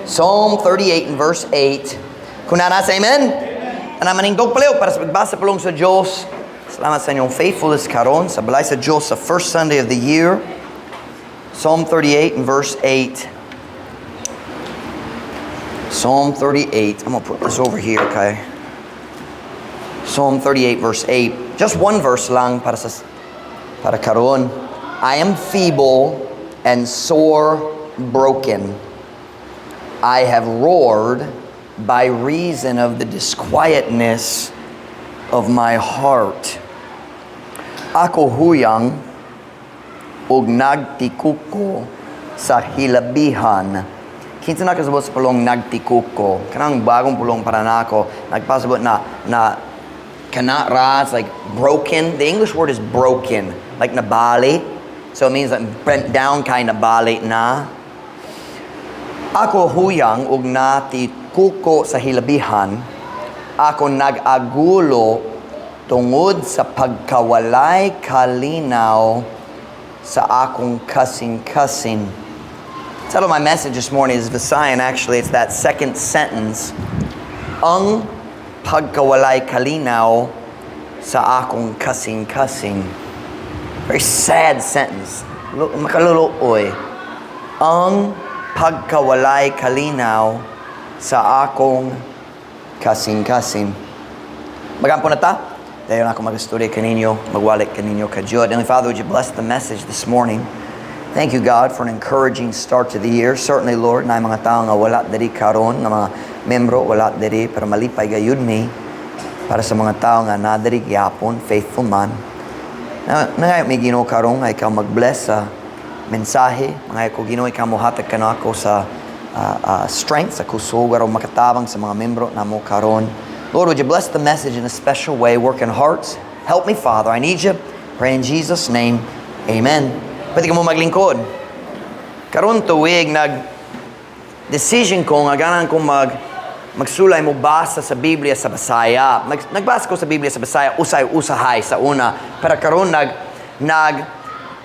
Psalm 38 and verse 8. Kung nasa amen? Ana maningdog palayo para sa pagbasa pulong sa Diyos. Salamat sa inyong faithfulness karon sa balay sa Diyos sa first Sunday of the year. Psalm 38 and verse 8. Psalm 38. I'm going to put this over here, okay? Psalm 38 verse 8. Just one verse lang para karon. I am feeble and sore broken. I have roared by reason of the disquietness of my heart. Ako huyang ug nagtikuko sa hilabihan. Kinsa na kasabot sa pulong nagtikuko. Kanang bagong pulong para nako. Nagpasabot na kanara, it's like broken. The English word is broken. Like nabali. So it means like bent down kind of bali na. Ako huyang ug natikuko sa hilabihan. Ako nag-agulo tungod sa pagkawalay kalinaw sa akong kasingkasing. The title of my message this morning is Visayan. Actually, it's that second sentence. Ang pagkawalay kalinaw sa akong kasingkasing. Very sad sentence. Makaluluoy. Ang pagkawalay kalinaw sa akong kasingkasing. Magampo na ta? Dayon ako mag-study kaninyo, magwalik kaninyo kadyod. And Father, would you bless the message this morning? Thank you, God, for an encouraging start to the year. Certainly, Lord, na mga tao nga wala diri karon, na mga membro wala diri, pero malipay gayud mi para sa mga tao nga nadiri gyapon, faithful man. Ngayon may Ginoo karon nga ikaw mag-bless sa mensahe, mga ko Ginoo ikaw mohatag kanako sa strength, sa kusog aron makatabang sa mga membro namo karon. Lord, would you bless the message in a special way, work in hearts. Help me, Father. I need you. Pray in Jesus' name. Amen. Pwede ka mo maglingkod. Karon tuwig decision ko nga ganan ko magsulay mo basa sa Biblia sa Bisaya. Nagbasa ko sa Biblia sa Bisaya usay-usahay sa una. Pero karon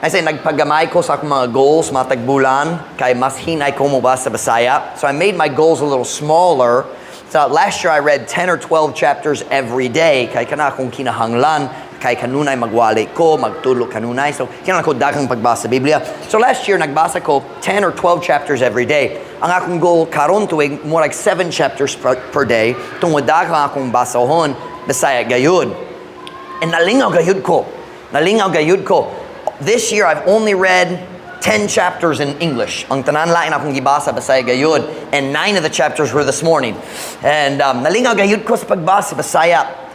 nagpagamay ko sa akong mga goals, mga tagbulan, kay mas hinay ko mo basa sa Bisaya. So I made my goals a little smaller. So last year I read 10 or 12 chapters every day. Kay kana akong kinahanglan. Kay kanunay magwali ko, magtulog kanunay. So, kailangan ko daghang pagbasa sa Biblia. So, last year, nagbasa ko 10 or 12 chapters every day. Ang akong goal karon tuwing, more like 7 chapters per day. Tungod daghang akong basahon, Bisaya gayud. And nalingaw gayud ko. This year, I've only read 10 chapters in English. Ang tanan lain akong gibasa Bisaya gayud. And 9 of the chapters were this morning. And nalingaw gayud ko sa pagbasa Bisaya.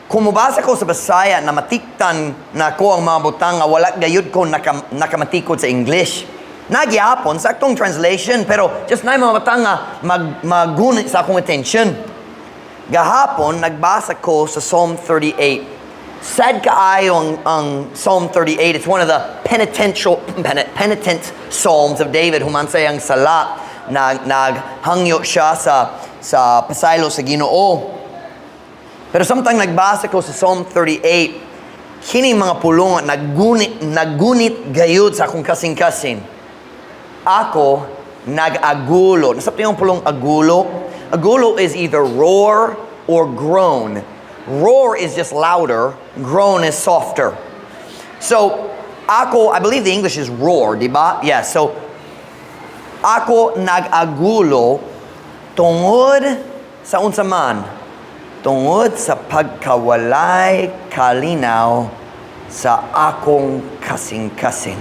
Kung mabasa ko sa Bisaya na matiktan na ko ang mga butang nga wala gayud ko nakamatikod sa English. Nagyapon, saktong translation, pero just na mga butang nga magunit sa akong attention. Gahapon, nagbasa ko sa Psalm 38. Sad kaayo ang Psalm 38. It's one of the penitent psalms of David. Humansay ang sala, naghangyo siya sa pasaylo sa Ginoo. Pero samtang nagbasa ko sa Psalm 38, kini mga pulong nagunit gayud sa akong kasing-kasing. Ako nag-agulo. Nasabti yung pulong agulo? Agulo is either roar or groan. Roar is just louder, groan is softer. So, ako, I believe the English is roar, di ba? Yeah, so, ako nag-agulo tungod sa unsa man. Tungod sa pagkawalay kalinaw sa akong kasing-kasing.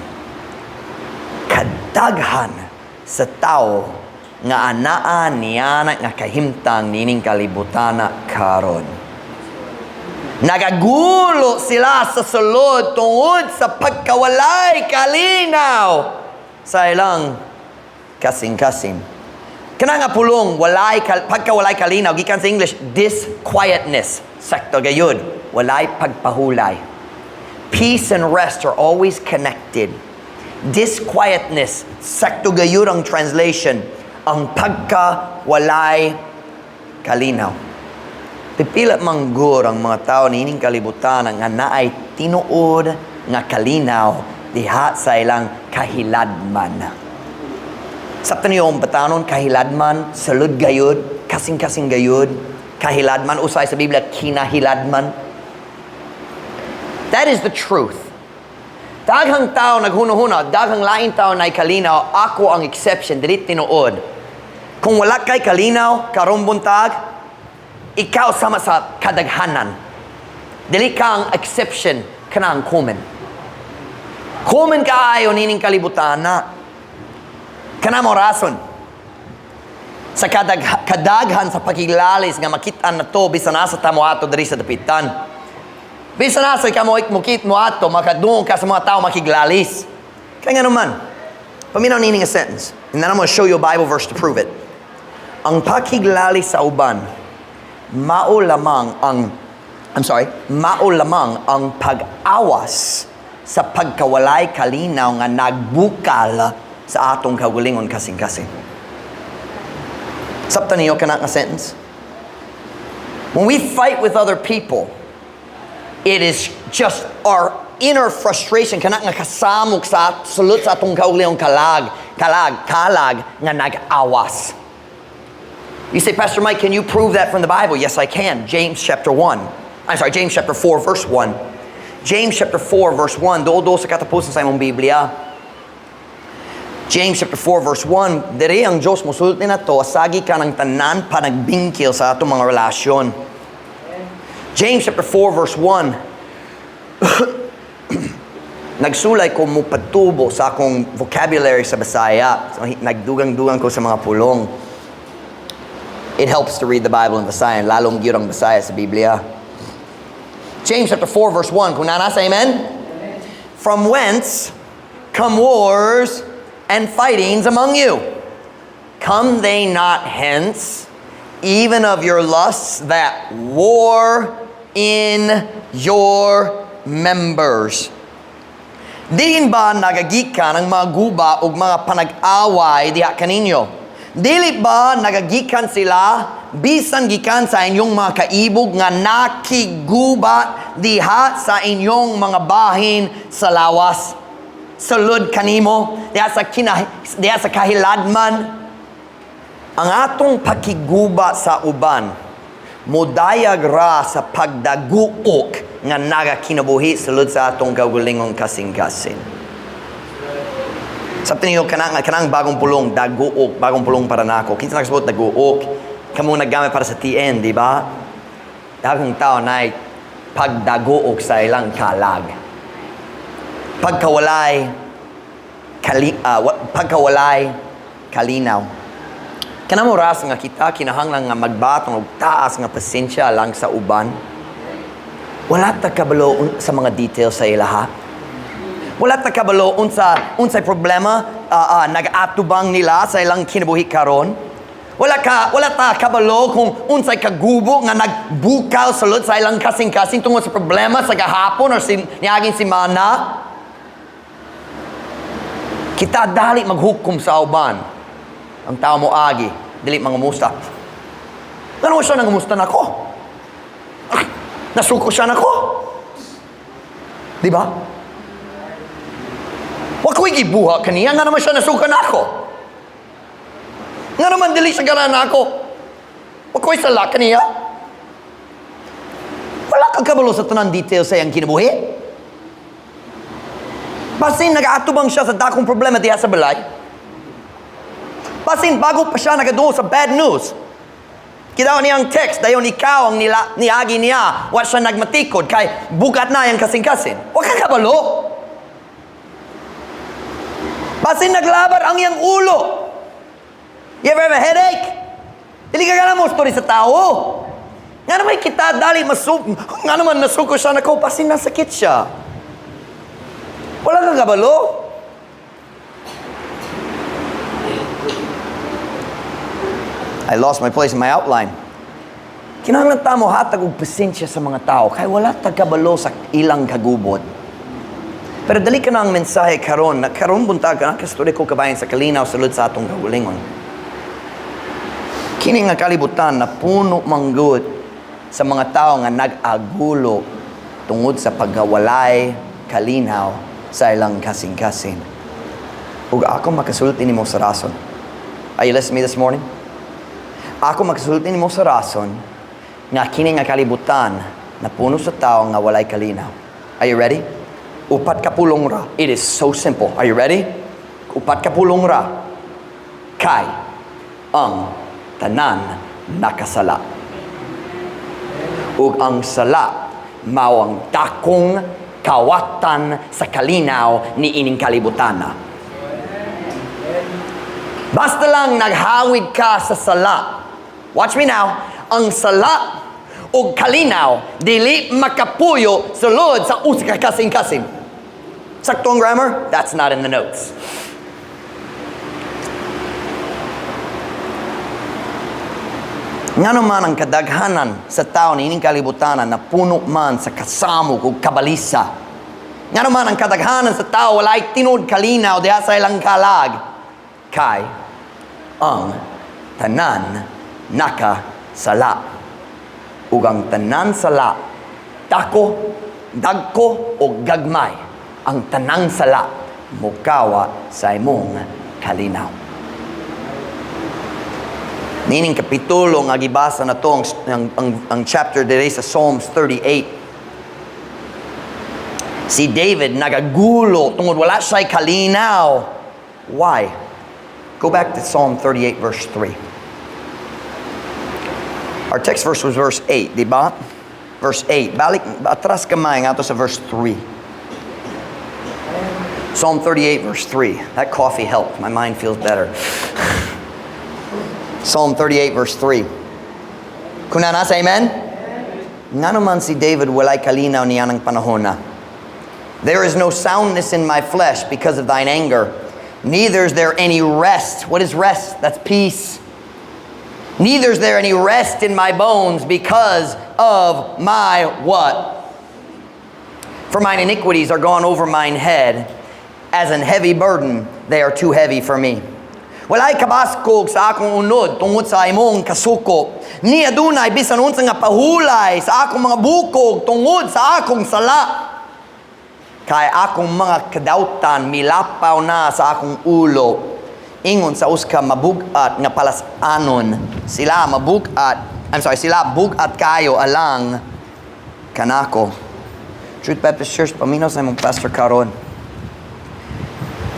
Kadaghan sa tao nga anaan niya nga kahimtang nining kalibutana karon. Nagagulo sila sa sulod tungod sa pagkawalay kalinaw sa ilang kasing-kasing. Kana nga pulong pagkawalay kalinaw gikan sa English disquietness sakto gayud walay pagpahulay. Peace and rest are always connected. Disquietness sakto gayud ang translation ang pagkawalay kalinaw. Pipila manggur ang mga tao nining kalibutan nga naay tinuod nga kalinaw diha sa ilang kahiladman. Sabta niyo ang batanon, kahiladman, salud gayud, kasing-kasing gayud, kahiladman, usay sa Biblia, kinahiladman. That is the truth. Daghang tao naghuno-huno, daghang laing tao na kalinaw, ako ang exception, dili tinuod. Kung wala kay kalinaw, karong buntag, ikaw sama sa kadaghanan. Dili ka ang exception, kana ang common. Common ka ayo nining kalibutan na. Kana mo rason. Sa kadaghan sa pagiglalis nga makitaan na to, bisan nasa tamo ato diri sa dapitan. Bisan nasa kamo ikmukit mo ato, makadungog ka sa mga tao makiglalis. Kaya nga naman, paminaw nining a sentence. And then I'm going to show you a Bible verse to prove it. Ang pakiglalis sa uban, mao lamang ang pag-awas sa pagkawalay kalinaw nga nagbukal sa atong kaugalingon kasing-kasing. Sabta niyo kana nga sentence? When we fight with other people, it is just our inner frustration kana nga kasamok sa sulod sa atong kaugalingon kalag nga nag-awas. You say, Pastor Mike, can you prove that from the Bible? Yes, I can. James chapter 4, verse 1. James chapter 4, verse 1. Do sa katapusan sa imong Biblia. James chapter 4, verse 1. Diri ang Diyos musulti na to, asagi ka ng tanan pa nagbingkil sa atong mga relasyon. James chapter 4, verse 1. Nagsulay ko mo patubo sa akong vocabulary sa Bisaya. Nagdugang-dugang ko sa mga pulong. It helps to read the Bible in Visayan, lalong gyud ang Bisaya sa Biblia. James chapter 4 verse 1. Kung nasa, amen? From whence come wars and fightings among you? Come they not hence, even of your lusts that war in your members? Diin ba nagagikan ang mga guba o mga panag-away diha kaninyo? Dili ba nagagikan sila bisan gikan sa inyong mga kaibog nga nakiguba diha sa inyong mga bahin sa lawas? Sulod kanimo diha sa kahiladman. Ang atong pakiguba sa uban modayag ra sa pagdaguok nga nagakinabuhi sulod sa atong kaugalingong kasing-kasing. Sabta niyo kanang bagong pulong, daguok, bagong pulong para nako. Kinsa nagsabot daguok? Kamo naggamit para sa TN, di ba? Daghang tao na pagdaguok sa ilang kalag. Pagkawalay, kalinaw. Kanamo ras nga kita kinahanglan nga magbatong og taas nga pasensya lang sa uban. Wala ta kabalo sa mga details sa ilaha. Wala ta kabalo unsay problema nag-atubang nila sa ilang kinabuhi karon. Wala ta kabalo kung unsay kagubo nga nagbukal sulod sa ilang kasing-kasing tungod sa problema sa gahapon or niaging semana. Kita dali maghukom sa uban. Ang tao mo agi, dili mangamusta. Ano siya nangamusta nako? Nasuko siya nako. Di ba? Wa ko'y gibuha kaniya, nga naman siya nasukan ako. Nga naman dili siya garan ako. Wa ko'y sala kaniya. Wala kang kabalo sa tanan details sa iyang kinabuhi. Basin nag-aatubang siya sa dakong problema diha sa balay. Basin bago pa siya nagaduo sa bad news. Kidaw niyang text, dayon ikaw ang niagi niya. Wa siya nagmatikod kay bugat na yung kasing-kasing. Wa kang kabalo. Basin naglabar ang iyang ulo. You ever have a headache? Dili ka gana mo story sa tao. Nga naman kita dali nga naman nasuko siya nako, basin nasakit siya. Wala kang kabalo. I lost my place in my outline. Kinahanglan ta mo hatag og pasensya sa mga tao kay wala ta kabalo sa ilang kagubot. Pero dali ka na ang mensahe karon, na karon buntag ka, nakastorya ko kabayan sa Kalinaw, sulod sa atong kaugalingon. Kini nga kalibutan na puno manggod sa mga tao nga nag-agulo tungod sa pagkawalay, kalinaw sa ilang kasing-kasing. Ug ako makasulti nimo sa rason. Are you listening to me this morning? Ako magsulti nimo sa rason nga kini nga kalibutan na puno sa tao nga walay kalinaw. Are you ready? Upat ka pulong ra. It is so simple. Are you ready? Upat ka pulong ra. Kay ang tanan nakasala. Ug ang sala mao ang dakong kawatan sa kalinaw ni ining kalibutana. Basta lang naghawid ka sa sala. Watch me now. Ang sala ug kalinaw dili makapuyo sulod sa usa ka kasing-kasing. Saktong grammar? That's not in the notes. Nga naman ang kadaghanan sa tao ni ining kalibutanan na puno man sa kasamog ug kabalisa. Nga naman ang kadaghanan sa tao walay tinud kalinaw diha sa ilang kalag. Kay ang tanan nakasala. Ug ang tanan sala dako, dagko o gagmay. Ang tanang sala mukawa sa imong kalinaw. Nining kapitulo nga gibasa na to ang chapter diri sa Psalms 38. Si David nagagulo tungod wala siya'y kalinaw. Why? Go back to Psalm 38 verse 3. Our text verse was verse 8, di ba? Verse 8. Balik atras kamay nga to sa verse 3. Psalm 38 verse 3. That coffee helped. My mind feels better. Psalm 38 verse 3. Kuna nasa amen? Nga naman si David walay kalinaw niya ng panahon na. There is no soundness in my flesh because of thine anger. Neither is there any rest. What is rest? That's peace. Neither is there any rest in my bones because of my what? For mine iniquities are gone over mine head. As an heavy burden, they are too heavy for me. Walay kabaskog sa akong unod tungod sa imong kasuko. Ni adunay bisan unsa nga pahulay sa akong mga bukog tungod sa akong sala. Kay akong mga kadautan milapaw na sa akong ulo. Ingon sa uska mabugat nga palasanon. Sila bugat kayo alang kanako. Truth Baptist Church, paminaw sa imong pastor karon.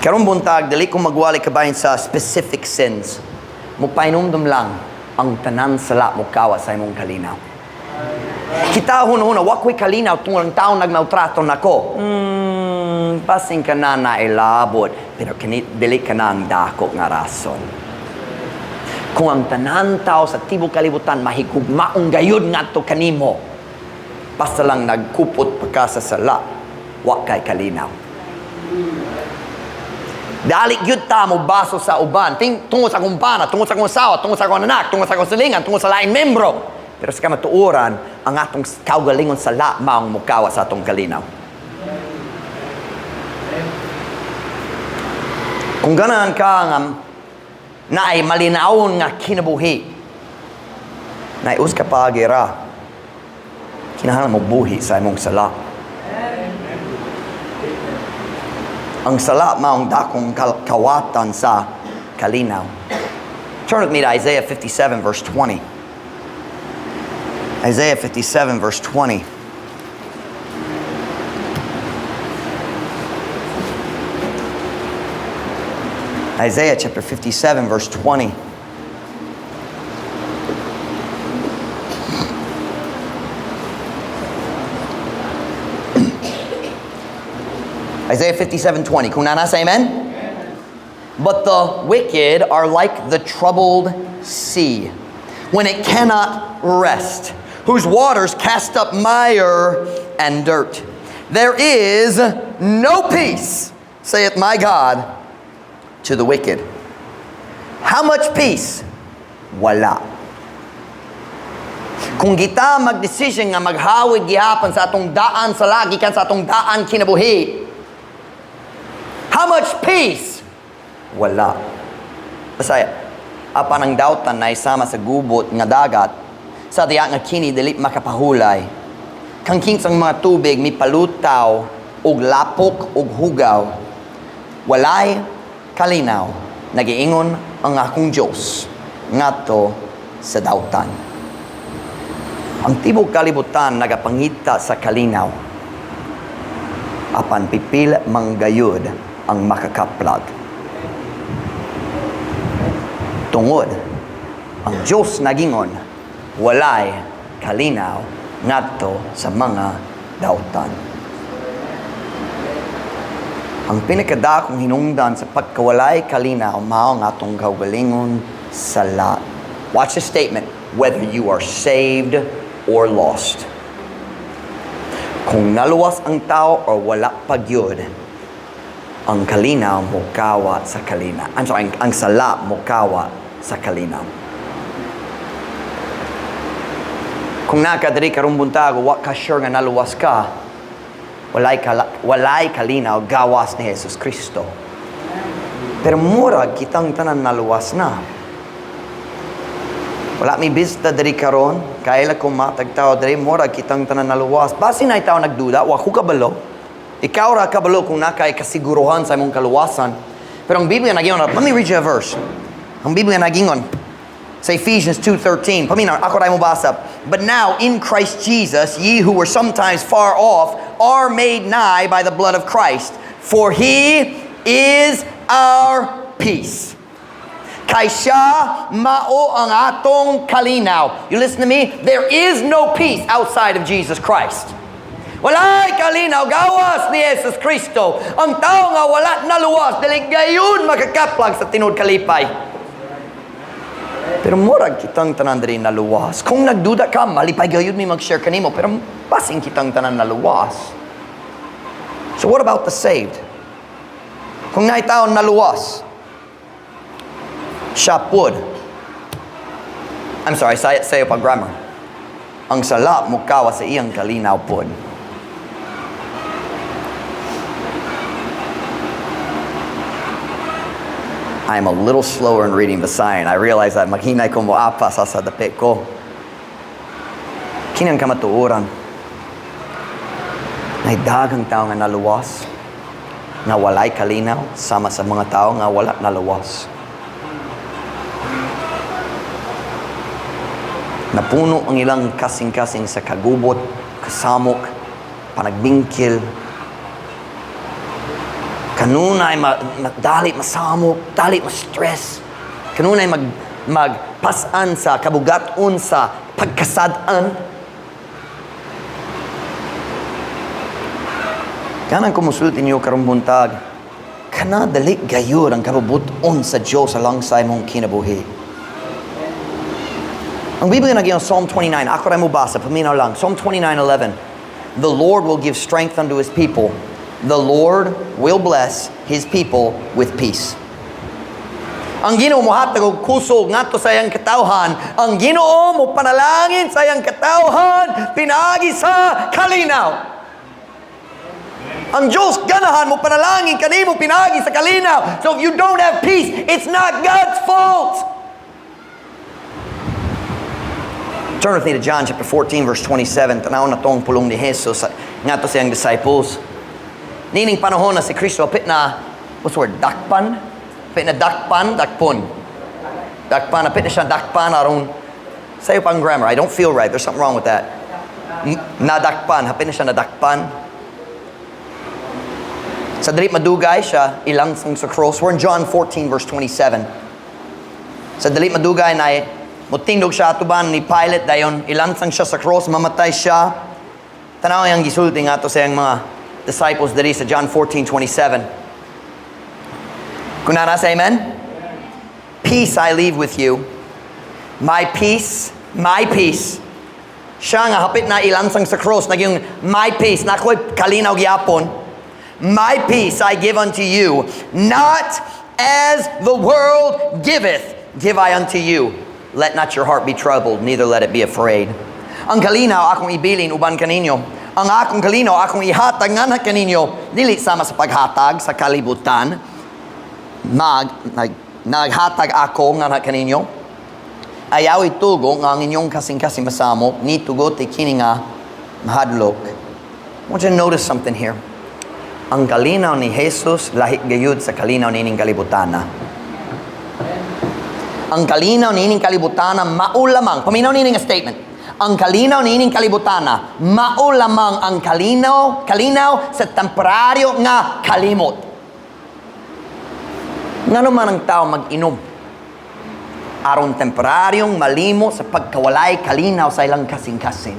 Karong buntag, dali kong magwali kabahin sa specific sins. Mupainomdom lang ang tanan sala mukawa sa imong kalinaw. Kita huna wakoy kalinaw tungod ang taong nagmaltrato nako. Pasing ka na nailabot, pero dili ka na ang dako nga rason. Kung ang tanan tao sa tibok kalibutan mahigugmaong gayud ngadto kanimo, basta lang nagkupot pa ka sa sala, wa kay kalinaw. Dali gyud ta mo baso sa uban, tungod sa kumpana, tungod sa kong asawa, tungod sa kong anak, tungod sa kong silingan, tungod sa laing membro. Pero sa kamatuoran, ang atong kaugalingon sala maong mukawa sa atong kalinaw. Kung ganahan ka nga na ay malinawon nga kinabuhi, na ius ka pagira, kinahanglan mo buhi sa imong sala. Ang sala maong dakong kawatan sa kalinaw. Turn with me to Isaiah 57 verse 20. Isaiah 57 verse 20. Isaiah chapter 57 verse 20. Isaiah 57:20. Kung nasa amen? But the wicked are like the troubled sea, when it cannot rest, whose waters cast up mire and dirt. There is no peace, saith my God, to the wicked. How much peace? Wala. Kung kita mag-decision nga maghawid gihapon sa atong daan sa lagi kan sa atong daan kinabuhi, how much peace? Wala. Basta, apan ang dautan na isama sa gubot nga dagat, sa diya nga kini dili makapahulay. Kang kinsang mga tubig mipalutaw, og lapok, og hugaw. Walay kalinaw, nagiingon ang akong Diyos ngadto sa dautan. Ang tibok kalibutan nagapangita sa kalinaw. Apan pipil manggayud ang makakaplag. Tungod ang Diyos nagingon walay kalinaw ngadto sa mga dautan. Ang pinakadakong hinungdan sa pagkawalay kalinaw mao nga atong kaugalingon sala. Watch the statement, whether you are saved or lost. Kung naluwas ang tao o wala pagyud, ang kalinaw mukawa sa kalinaw. Ang sala mukawa sa kalinaw. Kung nakadiri karong buntago, wa ka sure nga naluwas ka, walay kalinaw gawas ni Jesus Kristo. Pero murag kitang tanan naluwas na. Wala may bista diri karon, kaila ko matagtao diri murag kitang tanan naluwas. Basi na itaw nagduda, wa ko kabalo. Ikaw ra kabalo kung nakay kasiguruhan sa imong kaluwasan. Pero ang Biblia nagingon, let me read you a verse. Ang Biblia nagingon sa Ephesians 2:13. Paminaw, ako rin mo basa. But now, in Christ Jesus, ye who were sometimes far off, are made nigh by the blood of Christ. For He is our peace. Kay siya mao ang atong kalinaw. You listen to me? There is no peace outside of Jesus Christ. Walay kalinaw, gawas ni Jesus Kristo. Ang tao nga wala naluwas, dili gayon makakaplag sa tinud kalipay. Pero murag kitang tanan diri naluwas. Kung nagduda ka, malipay gayud mi mag-share kanimo, pero basing kitang tanan naluwas. So what about the saved? Kung naitaon naluwas, siya pod. I'm sorry, sayo pa grammar. Ang sala mukawa sa iyang kalinaw pod. I'm a little slower in reading the sign. I realize that maghinay ko mo apas sa dapit ko. Kinang kamatuoran. May dagang tao nga naluwas, nga walay kalinaw, sama sa mga tao nga wala naluwas. Napuno ang ilang kasing-kasing sa kagubot, kasamok, panagbingkil. Kanunay dalit masamok, dalit ma-stress. Kanunay magpasan sa kabugaton sa pagkasadaan. Kanang kumusulti niyo karong buntag, kana dali gayud ang kabubuton sa Dios alongside mong kinabuhi. Ang Biblia nagyan Psalm 29, ako rin mo basa, paminaw lang. Psalm 29:11. The Lord will give strength unto His people. The Lord will bless His people with peace. Ang Ginoo mohatag og kusog ngadto sa iyang katawhan. Ang Ginoo mo panalangin sa iyang katawhan pinaagi sa kalinaw. Ang Diyos ganahan mo panalangin kanimo pinaagi sa kalinaw. So if you don't have peace, it's not God's fault. Turn with me to John chapter 14 verse 27. Tanaw na tong pulong ni Jesus ngadto sa iyang disciples. Nining panahon na si Kristo apit na, what's the word, dakpan? Apit na dakpon. Dakpan, apit na siya dakpan aron, sayo pang grammar, I don't feel right, there's something wrong with that. Nadakpan, apit na siya nadakpan. Sa dali madugay siya, ilang sa cross. We're in John 14 verse 27. Sa dali madugay na mutindog siya atuban ni Pilate, dayon ilang siya sa cross, mamatay siya. Tanaw yung gisulti nga to sa yung mga disciples diri sa John 14:27. Kung nasa amen? Peace I leave with you. My peace. Siya nga hapit na ilansang sa cross, nagyong my peace, nakoy kalinaw gyapon. My peace I give unto you, not as the world giveth, give I unto you. Let not your heart be troubled, neither let it be afraid. Ang kalinaw akong ibilin uban kaninyo. Ang akong kalinaw, akong ihatag nga na kaninyo, dili sama sa paghatag sa kalibutan. Naghatag ako nga na kaninyo. Ayaw itugo nga ang inyong kasing-kasing masamok, ni tugot ikini nga mahadlok. I want you to notice something here. Ang kalinaw ni Jesus, lahit gayud sa kalinaw nining kalibutan na. Ang kalinaw nining kalibutana maulamang. Paminaw nining nga statement. Ang kalinaw nining kalibutana maulamang ang kalinaw sa temporaryo nga kalimot. Ngano man ang tao mag-inom aron temporaryong malimo sa pagkawalay kalinaw sa ilang kasingkasing.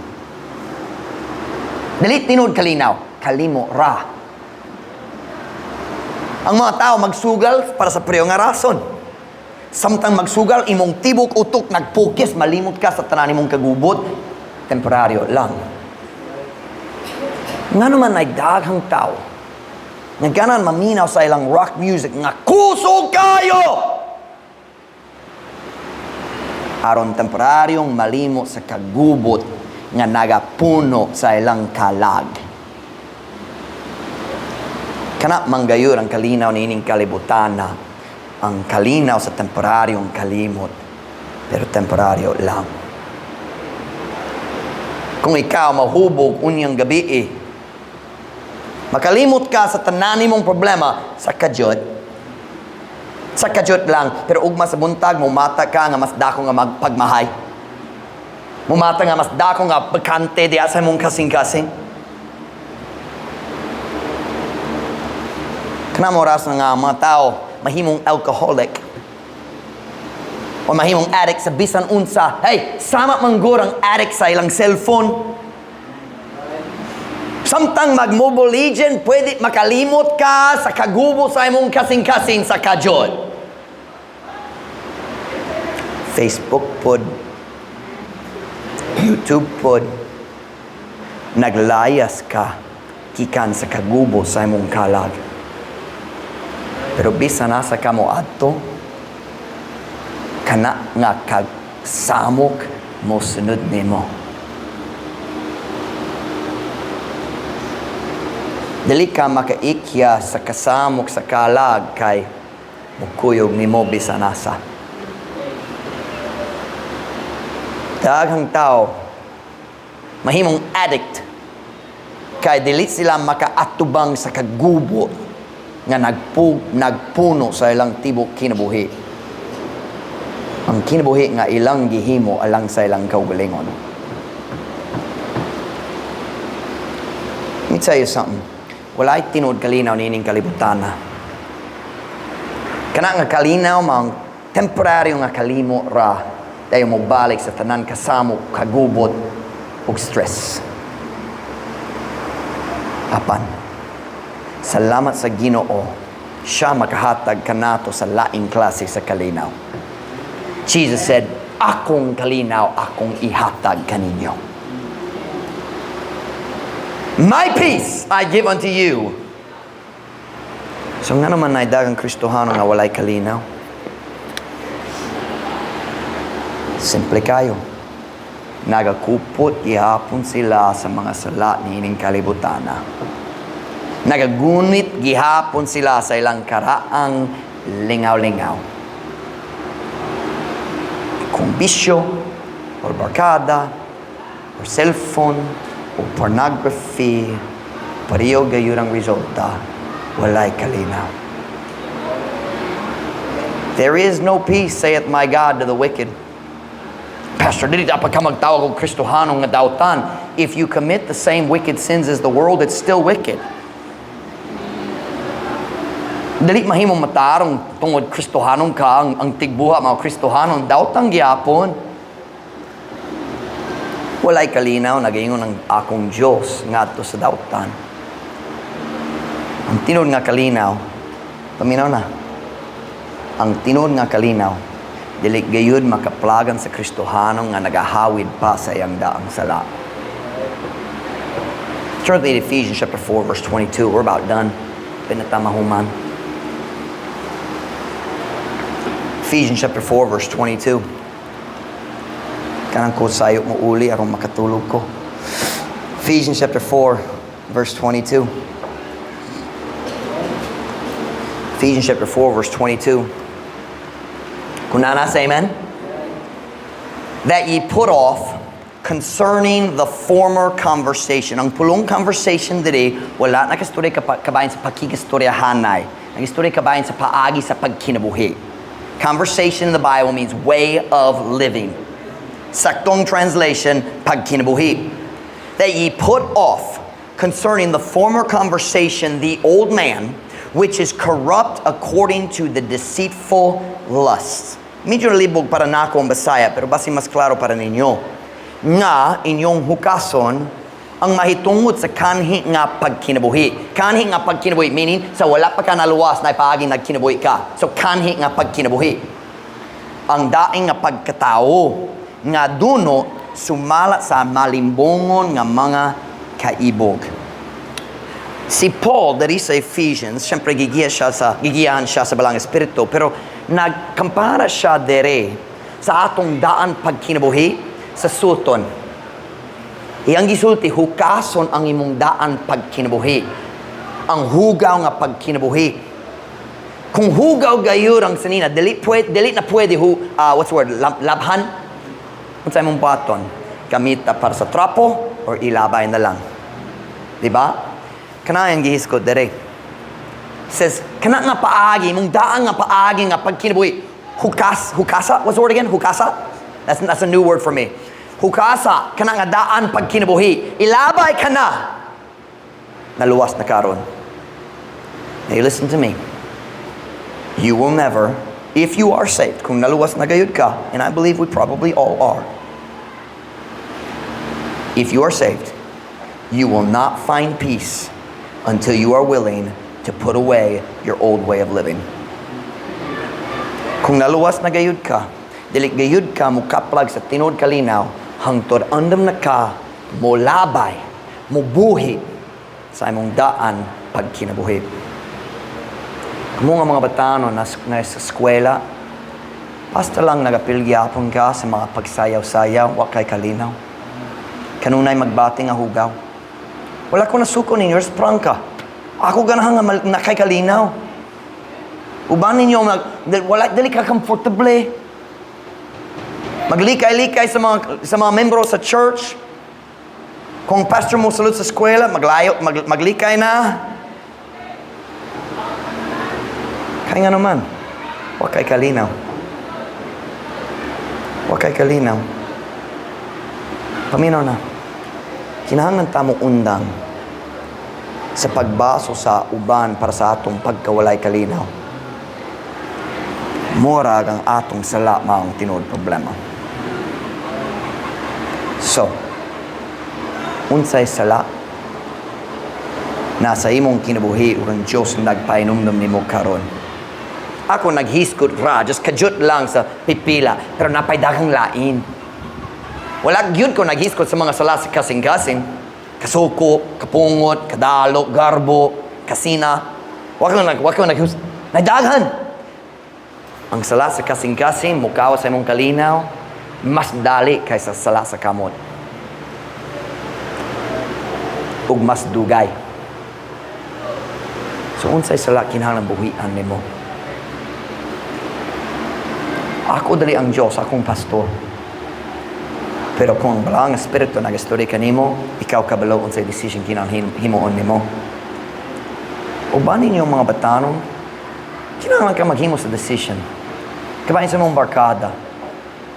Dili tinud kalinaw, kalimo ra. Ang mga tao magsugal para sa preyo nga rason. Samtang magsugal, imong tibok utok nagpukis, malimot ka sa tanan imong kagubot, temporaryo lang. Nga naman ay daghang tao, nagkanan maminaw sa ilang rock music, nga kusog kayo! Aron temporaryong malimot sa kagubot, nga nagapuno sa ilang kalag. Kana manggayon ang kalinaw nining kalibutana, ang kalinaw sa temporaryong kalimot, pero temporaryo lang. Kung ikaw mahubog unyang gabi makalimot ka sa tanan mong problema sa kadyot lang, pero ugma sa buntag mumata ka nga mas dako nga magpagmahay, mumata nga mas dako nga bakante di asa mong kasing-kasing. Kana mo oras nga mga tao mahimong alcoholic o mahimong addict sa bisan unsa. Hey, sama manggod ang addict sa ilang cellphone. Samtang mag-Mobile Legend, pwede makalimot ka sa kagubo sa imong kasing-kasing sa kadyot. Facebook pod, YouTube pod, naglayas ka kikan sa kagubo sa imong kalag. Pero bisan nasa ka mo adto, kana nga kagsamok mo sunod nimo. Dili ka makaikya sa kasamok sa kalag kay mukuyog nimo bisan nasa. Daghang tao mahimong addict kay dili sila makaatubang sa kagubo nga nagpuno sa ilang tibok kinabuhi. Ang kinabuhi nga ilang gihimo alang sa ilang kaugalingon. Let me tell you something. Walay tinud kalinaw nining kalibutana. Kana nga kalinaw mang temporaryo nga kalimo ra dayo mo balik sa tanan kasamok, kagubot ug stress. Apan salamat sa Ginoo, siya makahatag kanato sa laing klase sa kalinaw. Jesus said, akong kalinaw, akong ihatag kaninyo. My peace I give unto you. So nga naman na dagang Kristohano nga walay kalinaw. Simple kayo. Nagakupot ihapon sila sa mga sala nining kalibutana. Nagagunit gihapon sila sa ilang karaang lingaw-lingaw. Kung bisyo, or barkada, or cellphone, o pornography, pariyo gayon ang resulta, walay kalinaw. There is no peace, saith my God, to the wicked. Pastor, dili dapat ka magtawag og Kristohano nga dautan. If you commit the same wicked sins as the world, it's still wicked. Dali mahimong matarong tungod Kristohanon ka ang tigbuha mga Kristohanon daotang gyapon. Walay kalinaw nagaingon ang akong Dios ngadto sa dautan. Ang tinud nga kalinaw, paminaw na. Ang tinud nga kalinaw, dili gayud makaplagan sa Kristohanon nga nagahawid pa sa iyang daang sala. Turn to Ephesians chapter 4 verse 22. We're about done. Pinatamahuman. Ephesians chapter 4 verse 22. Kanang ko sayo mo uli aron makatulog ko. Ephesians chapter 4 verse 22. Ephesians chapter 4 verse 22. Kunana say amen? That ye put off concerning the former conversation. Ang pulong conversation diri wala nakastorya kabahin sa pagkikastoryahanay. Ang istorya kabahin sa paagi sa pagkinabuhi. Conversation in the Bible means way of living. Saktong translation, pagkinabuhi. That ye put off concerning the former conversation the old man, which is corrupt according to the deceitful lusts. Medyo libog para na ako ang Bisaya, pero basi mas klaro para ninyo. Nga inyong hukason ang mahitungod sa kanhi nga pagkinabuhi. Kanhi nga pagkinabuhi, meaning sa wala pa ka naluwas na ipaagi nagkinabuhi ka. So kanhi nga pagkinabuhi. Ang daing nga pagkatao nga duno sumala sa malimbongon nga mga kaibog. Si Paul dari sa Ephesians, syempre gigiyahan siya sa balang espiritu, pero nagkampara siya dere sa atong daan pagkinabuhi sa suton. Iyang gisulti, hukason ang imong daan pagkinabuhi. Ang hugaw nga pagkinabuhi. Kung hugaw gayur ang sanina, dili na pwede what's the word? Labhan? Kung sa imong baton, gamita para sa trapo or ilabay na lang. Diba? Kana yung gihiskot dere. Says, kana nga paagi, mong daan nga paagi nga pagkinabuhi. Hukasa? What's the word again? Hukasa? That's a new word for me. Hukasa, kana nga daan pagkinabuhi. Ilabay ka na. Naluwas na karon. Now listen to me. You will never, if you are saved, kung naluwas na gayud ka, and I believe we probably all are, if you are saved, you will not find peace until you are willing to put away your old way of living. Kung naluwas na gayud ka, dili gayud ka mukaplag sa tinod kalinaw, hangtod andam na ka, mo labay, mo buhi sa imong daan pagkinabuhi. Kamo nga mga batano na sa eskwela, basta lang nagapilgyapon ka sa mga pagsayaw-sayaw, wakay kalinaw. Kanunay magbati nga hugaw. Wala ko nasuko ninyo, sprang ka. Ako ganahang nga nakay kalinaw. Uban ninyo, wala, dali ka comfortable. Maglikay-likay sa mga membro sa church. Kung pastor mo salud sa eskwela, maglikay na. Kaya nga naman, wakay kalinaw. Wakay kalinaw. Paminaw na. Kinahanglan tamong undang sa pagbaso sa uban para sa atong pagkawalay kalinaw. Murag ang atong sala maong tinuod problema. So, unsay sala nasa imong kinabuhi ug ang Dios nagpainumdum nimo karon. Ako naghiskot ra, just kajut lang sa pipila, pero napay daghang lain. Wala gyud ko naghiskot sa mga sala sa kasingkasing, kasuko, kapungot, kadalo, garbo, kasina. Wag ko nagdaghan. Ang sala sa kasingkasing mukawa sa imong kalinaw, mas dali kaysa sala sa kamot. Ug mas dugay. So unsay sala kinahanglan buhian nimo? Ako dali ang Diyos, akong pastor. Pero kung ang balang espiritu nag-story ka nimo, ikaw kabalo unsay decision kinahanglan himuon nimo. Uban ninyo mga batanon, kinahanglan ka maghimo sa decision. Kabayan sa mong barkada.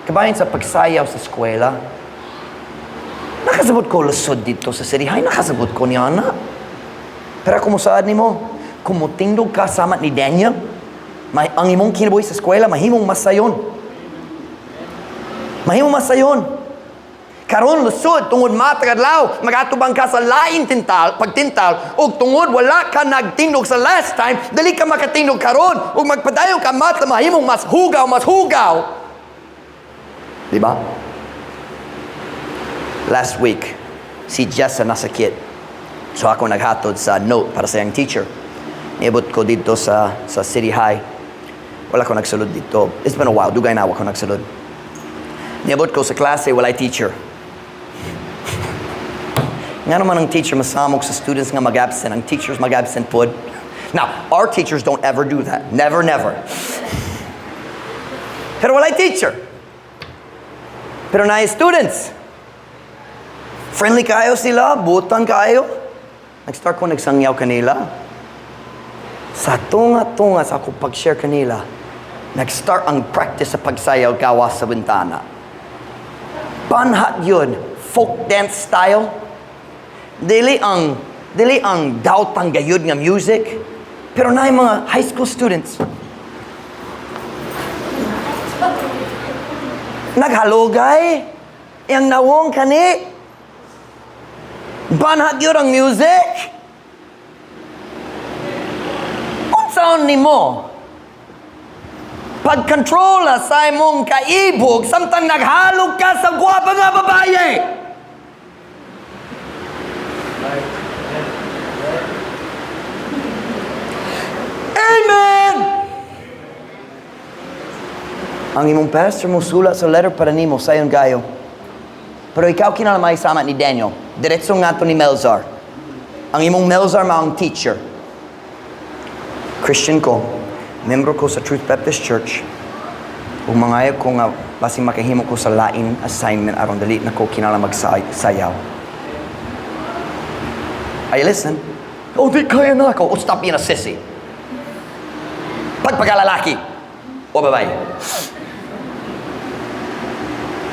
Kabayan sa pagsayaw sa eskwela. Nakasabot ko lusod dito sa city. Hay, nakasabot ko niya na. Pero kung musaad ni mo, kung mutingdog ka sama ni Daniel, ang imong kinabuhi sa eskwela, mahimong masayon. Mahimong masayon. Karon lusod, tungod matagad-law, magatubang ka sa lain pagtintal, ug tungod wala ka nagtindog sa last time, dali ka makatindog karon, ug magpadayon ka mata, mahimong mas hugaw. Diba? Last week, si Jessa nasakit. So ako naghatod sa note para sa iyang teacher. Niabot ko dito sa City High. Wala ko nagsulod dito. It's been a while. Dugay na ako nagsulod. Niabot ko sa klase, walay teacher. Nga naman ang teacher masamok sa students nga mag-absent. Ang teachers mag-absent pod. Now, our teachers don't ever do that. Never. Pero walay teacher. Pero na students. Friendly kayo sila, butang kayo. Nag-start ko nagsangyaw kanila. Sa tunga-tunga sa ako pag-share kanila, Nag-start ang practice sa pagsayaw gawas sa bintana. Banhat yun, folk dance style. Dili ang daotang gayud nga music. Pero na yung mga high school students. Naghalugay. Yang nawong kani. Banhat yun ang music. Unsaon ni mo? Pag-controla sa imong kaibog, samtang naghalog ka sa gwapa nga babae. Amen! Ang imong pastor mo sulat sa letter para nimo sayon gayo. Pero ikaw kinalamay sama ni Daniel. Diretso nga to ni Melzar. Ang imong Melzar maong teacher. Christian ko. Member ko sa Truth Baptist Church. Umangayag ko nga basi makahimo ko sa lain assignment aron dali na ko kinala magsayaw. I listen. Oh, di kaya na ako. Oh, stop being a sissy. Pagpagalalaki. O babae.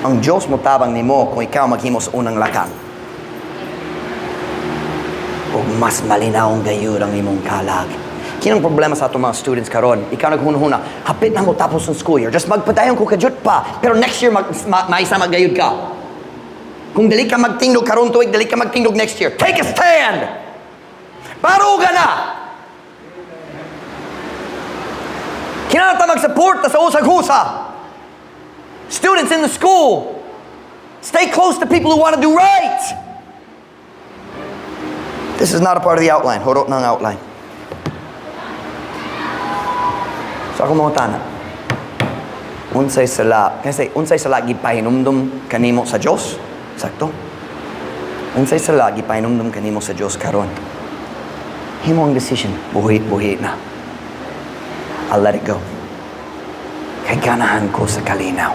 Ang Diyos mo tabang ni mo kung ikaw maghimo sa unang lakang. O mas malinaw ang gayud ang imong kalag. Kinang problema sa atong mga students karon? Ikaw naghunahuna, hapit na mo tapos ng school year. Just magpadayon ko kajut pa. Pero next year, maisa maggayud ka. Kung dali ka magtingdog karon tuig, dali ka magtingdog next year. Take a stand! Baruga na! Kinata mag-support sa usag-husa. Students in the school, stay close to people who want to do right. This is not a part of the outline. Horot na ang outline. So ako mga tanan, unsay sala gipahinumdum kanimo sa Dios. Sakto. Unsay sala gipahinumdum kanimo sa Dios karon. Himo ang decision, buhi na. I'll let it go. Kay ganahan ko sa kalinaw.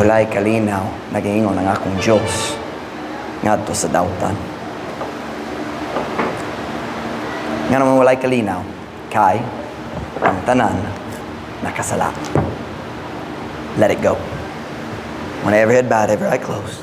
Walay kalinaw, nagaingon ang akong Dios ngadto sa dautan. Nga naman walay kalinaw, kay ang tanan nakasala. Let it go. When every head bowed, every eye closed.